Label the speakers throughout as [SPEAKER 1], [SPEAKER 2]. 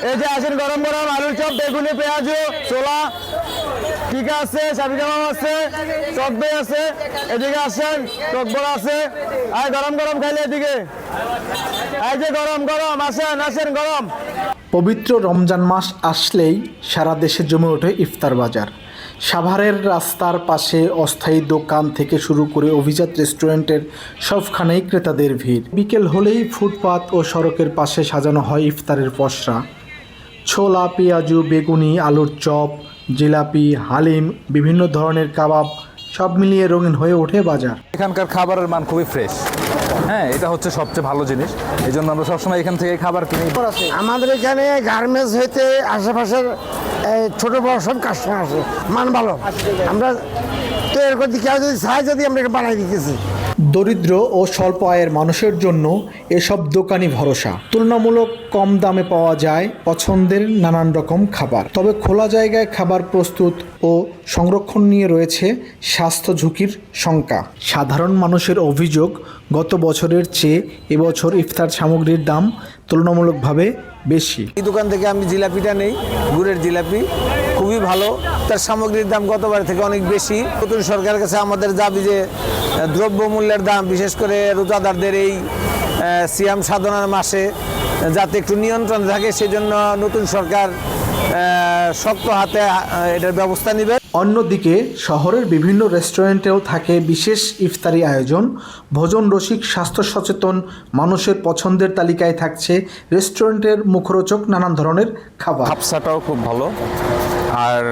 [SPEAKER 1] এই যে আসেন গরম গরম আলুর চপ, বেগুনি, পেঁয়াজ, ছোলা, ঠিক আছে, সাবি কাবাব আছে, টক দই আছে। এদিকে আসেন, টক বড়া আছে। আর গরম গরম খাইলে এদিকে, এই যে গরম গরম, আসেন আসেন গরম।
[SPEAKER 2] পবিত্র রমজান মাস আসলেই সারা দেশে জমে ওঠে ইফতার বাজার। সাভারের রাস্তার পাশে অস্থায়ী দোকান থেকে শুরু করে অভিজাত রেস্টুরেন্টের সবখানেই ক্রেতাদের ভিড়। বিকেল হলেই ফুটপাত ও সড়কের পাশে সাজানো হয় ইফতারের পসরা। ছোলা, পেঁয়াজু, বেগুনি, আলুর চপ, জিলাপি, হালিম, বিভিন্ন ধরনের কাবাব, সব মিলিয়ে রঙিন হয়ে ওঠে বাজার।
[SPEAKER 3] এখানকার খাবারের মান খুবই ফ্রেশ। হ্যাঁ, এটা হচ্ছে সবচেয়ে ভালো জিনিস। এই জন্য আমরা সবসময় এখান থেকে খাবার কিনি।
[SPEAKER 4] আমাদের এখানে গার্মেন্টস হইতে আশেপাশের ছোট বড় সব কাস্টমার আছে, মান ভালো। আমরা তৈরি করতে কেউ যদি চাই, যদি আমরা বানাই দিতেছি।
[SPEAKER 2] দরিদ্র ও স্বল্প আয়ের মানুষের জন্য এসব দোকানই ভরসা। তুলনামূলক কম দামে পাওয়া যায় পছন্দের নানান রকম খাবার। তবে খোলা জায়গায় খাবার প্রস্তুত ও সংরক্ষণ নিয়ে রয়েছে স্বাস্থ্য ঝুঁকির শঙ্কা। সাধারণ মানুষের অভিযোগ, গত বছরের চেয়ে এবছর ইফতার সামগ্রীর দাম তুলনামূলকভাবে বেশি।
[SPEAKER 5] এই দোকান থেকে আমি জিলাপিটা নেই, গুড়ের জিলাপি, খুবই ভালো। তার সামগ্রীর দাম গতবার থেকে অনেক বেশি। নতুন সরকারের কাছে আমাদের দাবি যে দ্রব্যমূল্যের দাম, বিশেষ করে রোজাদারদের এই সিয়াম সাধনার মাসে যাতে একটু নিয়ন্ত্রণ থাকে, সেজন্য নতুন সরকার শক্ত হাতে এটার ব্যবস্থা নেবে।
[SPEAKER 2] অন্যদিকে শহরের বিভিন্ন রেস্টুরেন্টেও থাকে বিশেষ ইফতারি আয়োজন। ভোজন রসিক, স্বাস্থ্য সচেতন মানুষের পছন্দের তালিকায় থাকছে রেস্টুরেন্টের মুখরোচক নানান ধরনের খাবার।
[SPEAKER 6] হাফসাটাও খুব ভালো, আর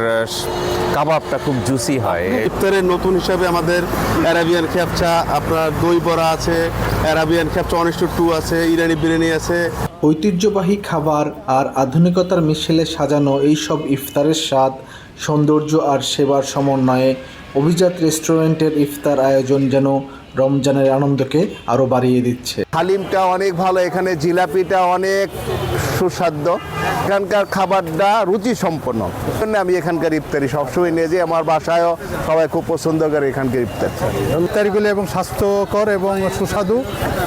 [SPEAKER 6] কাবাবটা খুব জুসি হয়।
[SPEAKER 7] ইফতারের নতুন হিসাবে আমাদের অ্যারাবিয়ান খ্যাপচা, আপনার দই বড়া আছে, অ্যারাবিয়ান খ্যাপচা 1:2 আছে, ইরানি বিরিয়ানি আছে।
[SPEAKER 2] ঐতিহ্যবাহী খাবার আর আধুনিকতার মিশেলে সাজানো এইসব ইফতারের স্বাদ, সৌন্দর্য আর সেবার সমন্বয়ে অভিজাত রেস্টুরেন্টের ইফতার আয়োজন যেন রমজানের আনন্দকে আরও বাড়িয়ে দিচ্ছে।
[SPEAKER 7] হালিমটা অনেক ভালো, এখানে জিলাপিটা অনেক সুস্বাদ্য, এখানকার খাবারটা রুচি সম্পন্ন। আমি এখানকার ইফতারি সবসময় নিয়ে যাই, আমার বাসায়ও সবাই খুব পছন্দ করে এখানকার
[SPEAKER 8] ইফতারিগুলো এবং স্বাস্থ্যকর এবং সুস্বাদু।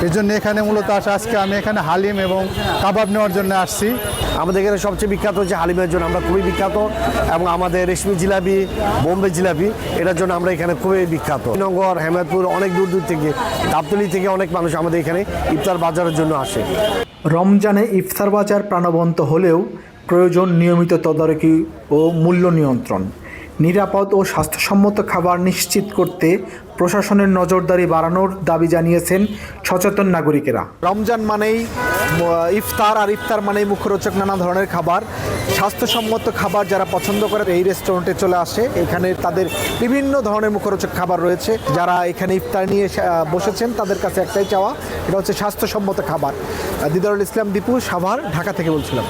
[SPEAKER 8] এই জন্য এখানে মূলত আসা। আজকে আমি এখানে হালিম এবং কাবাব নেওয়ার জন্য আসছি।
[SPEAKER 5] আমাদের এখানে সবচেয়ে বিখ্যাত হচ্ছে হালিমের জন্য, আমরা খুবই বিখ্যাত। এবং আমাদের রেশমি জিলাপি, বোম্বে জিলাপি, এটার জন্য আমরা এখানে খুবই বিখ্যাত। শ্রীনগর, হেমায়তপুর, অনেক দূর দূর থেকে, গাবতলী থেকে অনেক মানুষ আমাদের এখানে ইফতার বাজারের জন্য আসে।
[SPEAKER 2] রমজানে ইফতার বাজার প্রাণবন্ত হলেও প্রয়োজন নিয়মিত তদারকি ও মূল্য নিয়ন্ত্রণ। নিরাপদ ও স্বাস্থ্যসম্মত খাবার নিশ্চিত করতে প্রশাসনের নজরদারি বাড়ানোর দাবি জানিয়েছেন সচেতন নাগরিকেরা। রমজান মানেই ইফতার, আর ইফতার মানেই মুখরোচক নানা ধরনের খাবার। স্বাস্থ্যসম্মত খাবার যারা পছন্দ করে এই রেস্টুরেন্টে চলে আসে। এখানে তাদের বিভিন্ন ধরনের মুখরোচক খাবার রয়েছে। যারা এখানে ইফতার নিয়ে বসেছেন তাদের কাছে একটাই চাওয়া, এটা হচ্ছে স্বাস্থ্যসম্মত খাবার। দিদারুল ইসলাম, দীপু, সাভার, ঢাকা থেকে বলছিলাম।